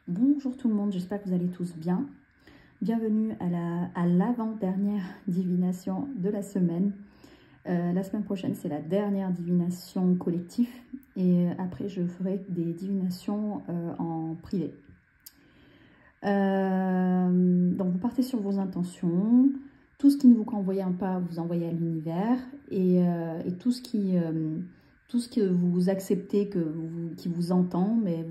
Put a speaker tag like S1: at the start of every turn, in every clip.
S1: Bonjour tout le monde, j'espère que vous allez tous bien. Bienvenue à l'avant-dernière divination de la semaine. La semaine prochaine, c'est la dernière divination collective et après, je ferai des divinations en privé. Donc, vous partez sur vos intentions. Tout ce qui ne vous convient pas, vous envoyez à l'univers et tout ce que vous acceptez, qui vous entend, mais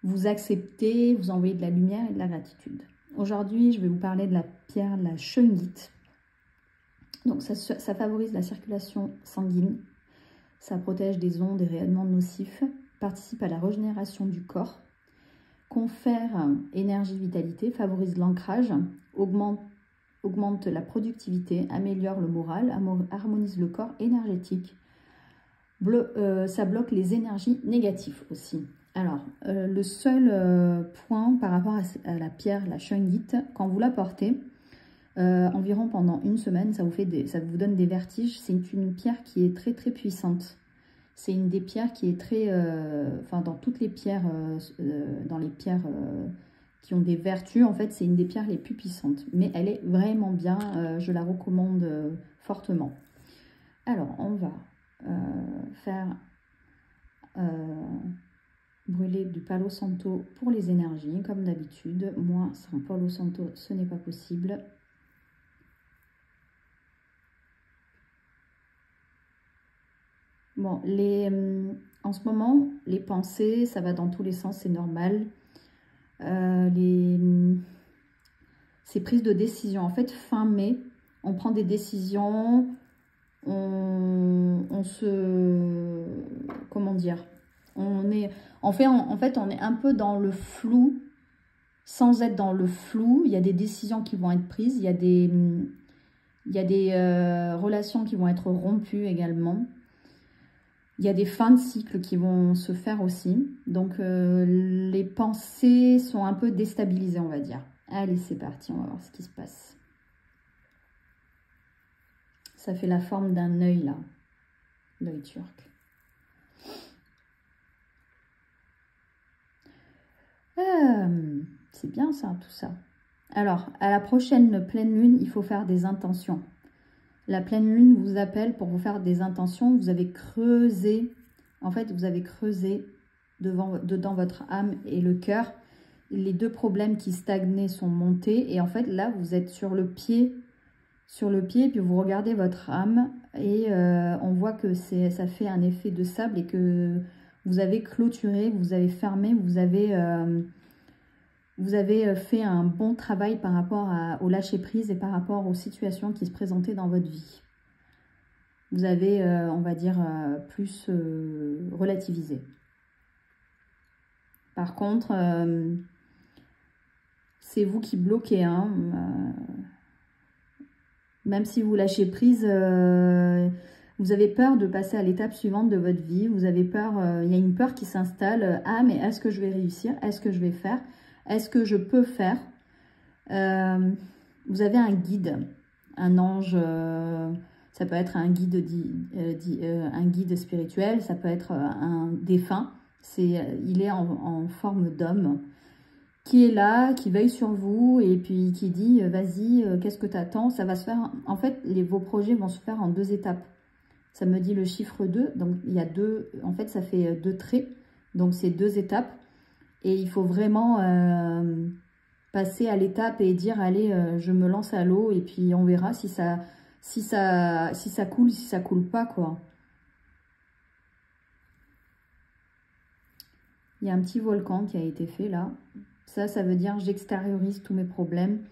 S1: vous acceptez, vous envoyez de la lumière et de la gratitude. Aujourd'hui, je vais vous parler de la pierre, la shungite. Donc, ça favorise la circulation sanguine, ça protège des ondes et rayonnements nocifs, participe à la régénération du corps, confère énergie, vitalité, favorise l'ancrage, augmente la productivité, améliore le moral, harmonise le corps énergétique. Ça bloque les énergies négatives aussi. Alors, le seul point par rapport à la pierre, la shungite, quand vous la portez, environ pendant une semaine, ça vous donne des vertiges. C'est une pierre qui est très très puissante. C'est une des pierres qui est très... dans toutes les pierres, dans les pierres qui ont des vertus, en fait, c'est une des pierres les plus puissantes. Mais elle est vraiment bien, je la recommande fortement. Alors, on va faire... brûler du Palo Santo pour les énergies, comme d'habitude. Moi, sans Palo Santo, ce n'est pas possible. Bon, en ce moment, les pensées, ça va dans tous les sens, c'est normal. Ces prises de décision, en fait, fin mai, on prend des décisions, on se... Comment dire ? En fait, on est un peu dans le flou, sans être dans le flou. Il y a des décisions qui vont être prises, il y a des relations qui vont être rompues également. Il y a des fins de cycle qui vont se faire aussi. Donc, les pensées sont un peu déstabilisées, on va dire. Allez, c'est parti, on va voir ce qui se passe. Ça fait la forme d'un œil, là. L'œil turc. C'est bien ça, tout ça. Alors, à la prochaine pleine lune, il faut faire des intentions. La pleine lune vous appelle pour vous faire des intentions. Vous avez creusé, en fait, vous avez creusé dedans votre âme et le cœur. Les deux problèmes qui stagnaient sont montés. Et en fait, là, vous êtes sur le pied, puis vous regardez votre âme. Et on voit que ça fait un effet de sable et que vous avez clôturé, vous avez fermé, vous avez fait un bon travail par rapport au lâcher-prise et par rapport aux situations qui se présentaient dans votre vie. Vous avez, on va dire, plus relativisé. Par contre, c'est vous qui bloquez. Hein, même si vous lâchez prise, vous avez peur de passer à l'étape suivante de votre vie. Vous avez peur, il y a une peur qui s'installe. Ah, mais est-ce que je vais réussir? Est-ce que je vais faire? Est-ce que je peux faire? Vous avez un guide, un ange, ça peut être un guide, un guide spirituel, ça peut être un défunt. Il est en forme d'homme qui est là, qui veille sur vous et puis qui dit vas-y, qu'est-ce que tu attends? Ça va se faire, en fait, vos projets vont se faire en 2 étapes. Ça me dit le chiffre 2, donc il y a 2, en fait ça fait 2 traits, donc c'est 2 étapes. Et il faut vraiment passer à l'étape et dire, allez, je me lance à l'eau et puis on verra si ça coule, si ça coule pas, quoi. Il y a un petit volcan qui a été fait là. Ça veut dire, j'extériorise tous mes problèmes,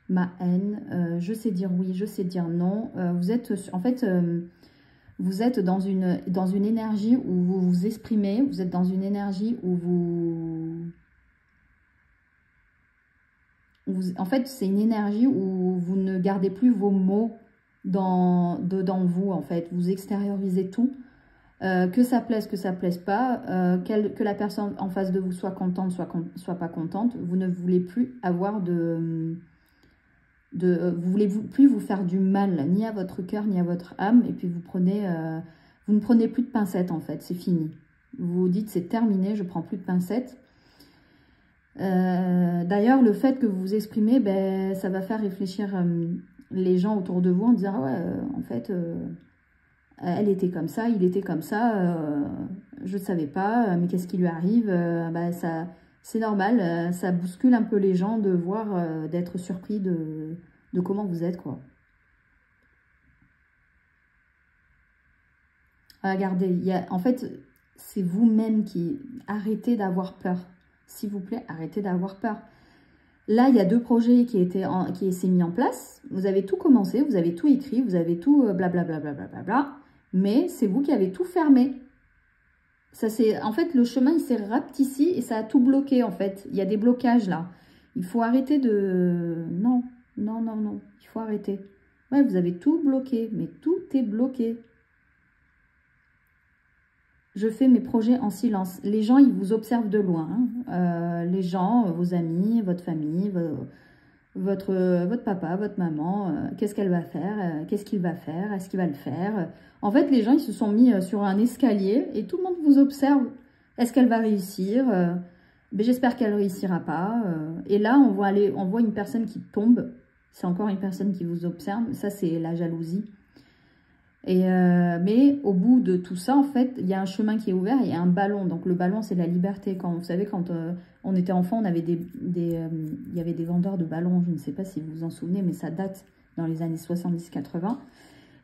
S1: ma haine, je sais dire oui, je sais dire non. Vous êtes, en fait... vous êtes dans une énergie où vous vous exprimez, vous êtes dans une énergie où en fait, c'est une énergie où vous ne gardez plus vos mots dedans vous, en fait. Vous extériorisez tout, que ça plaise pas, que la personne en face de vous soit contente, soit pas contente. Vous ne voulez plus avoir vous voulez plus vous faire du mal, ni à votre cœur, ni à votre âme. Et puis vous ne prenez plus de pincettes, en fait. C'est fini. Vous vous dites, c'est terminé, je prends plus de pincettes. D'ailleurs, le fait que vous vous exprimez, ben, ça va faire réfléchir les gens autour de vous en disant, ah ouais, en fait, elle était comme ça, il était comme ça, je ne savais pas, mais qu'est-ce qui lui arrive? Ben, ça, c'est normal, ça bouscule un peu les gens de voir, d'être surpris de comment vous êtes, quoi. Regardez, en fait, c'est vous-même qui arrêtez d'avoir peur. S'il vous plaît, arrêtez d'avoir peur. Là, il y a 2 projets qui s'est mis en place. Vous avez tout commencé, vous avez tout écrit, vous avez tout blablabla, blablabla, mais c'est vous qui avez tout fermé. En fait, le chemin, il s'est rapetissé et ça a tout bloqué, en fait. Il y a des blocages, là. Il faut arrêter de... Non, non, non, non. Il faut arrêter. Ouais, vous avez tout bloqué, mais tout est bloqué. Je fais mes projets en silence. Les gens, ils vous observent de loin. Hein. Les gens, vos amis, votre famille, votre papa, votre maman, qu'est-ce qu'elle va faire? Qu'est-ce qu'il va faire? Est-ce qu'il va le faire? En fait, les gens, ils se sont mis sur un escalier et tout le monde vous observe. Est-ce qu'elle va réussir? Ben, j'espère qu'elle ne réussira pas. Et là, on voit une personne qui tombe. C'est encore une personne qui vous observe. Ça, c'est la jalousie. Mais au bout de tout ça, en fait, il y a un chemin qui est ouvert, il y a un ballon. Donc le ballon, c'est la liberté. Vous savez, quand on était enfant, on avait il y avait des vendeurs de ballons. Je ne sais pas si vous vous en souvenez, mais ça date dans les années 70-80.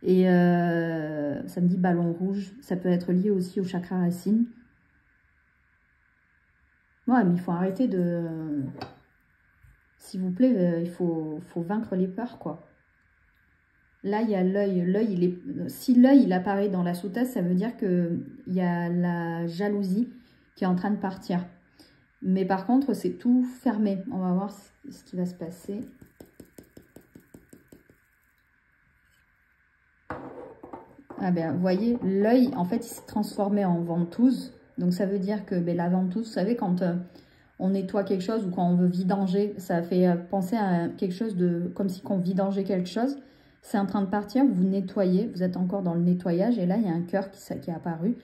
S1: Et ça me dit ballon rouge. Ça peut être lié aussi au chakra racine. Ouais, mais il faut arrêter de... S'il vous plaît, il faut vaincre les peurs, quoi. Là, il y a l'œil. Si l'œil il apparaît dans la sous-tête, ça veut dire qu'il y a la jalousie qui est en train de partir. Mais par contre, c'est tout fermé. On va voir ce qui va se passer. Ah ben, vous voyez, l'œil, en fait, il s'est transformé en ventouse. Donc, ça veut dire que ben, la ventouse, vous savez, quand on nettoie quelque chose ou quand on veut vidanger, ça fait penser à quelque chose de... Comme si on vidangeait quelque chose. C'est en train de partir, vous nettoyez, vous êtes encore dans le nettoyage. Et là, il y a un cœur qui est apparu.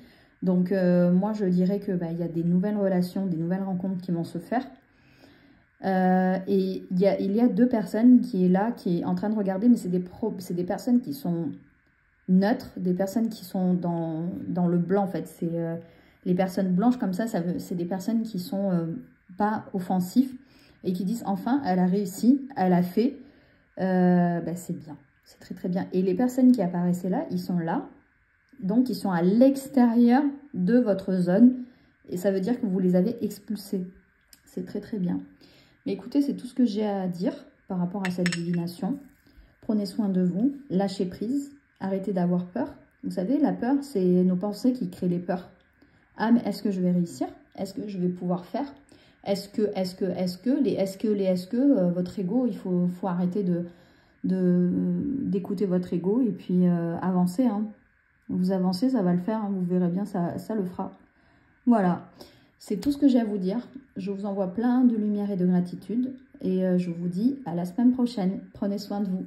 S1: Donc, moi, je dirais que bah, y a des nouvelles relations, des nouvelles rencontres qui vont se faire. Et il y a 2 personnes qui est là, qui est en train de regarder, mais c'est des personnes qui sont neutres, des personnes qui sont dans le blanc, en fait. C'est les personnes blanches comme ça c'est des personnes qui sont pas offensives et qui disent, enfin, elle a réussi, elle a fait, bah, c'est bien. C'est très très bien. Et les personnes qui apparaissaient là, ils sont là. Donc, ils sont à l'extérieur de votre zone. Et ça veut dire que vous les avez expulsés. C'est très très bien. Mais écoutez, c'est tout ce que j'ai à dire par rapport à cette divination. Prenez soin de vous. Lâchez prise. Arrêtez d'avoir peur. Vous savez, la peur, c'est nos pensées qui créent les peurs. Ah, mais est-ce que je vais réussir? Est-ce que je vais pouvoir faire? Est-ce que, votre ego, il faut arrêter d'écouter votre ego et puis avancer. Hein. Vous avancez, ça va le faire, hein, vous verrez bien, ça le fera. Voilà, c'est tout ce que j'ai à vous dire. Je vous envoie plein de lumière et de gratitude et je vous dis à la semaine prochaine. Prenez soin de vous.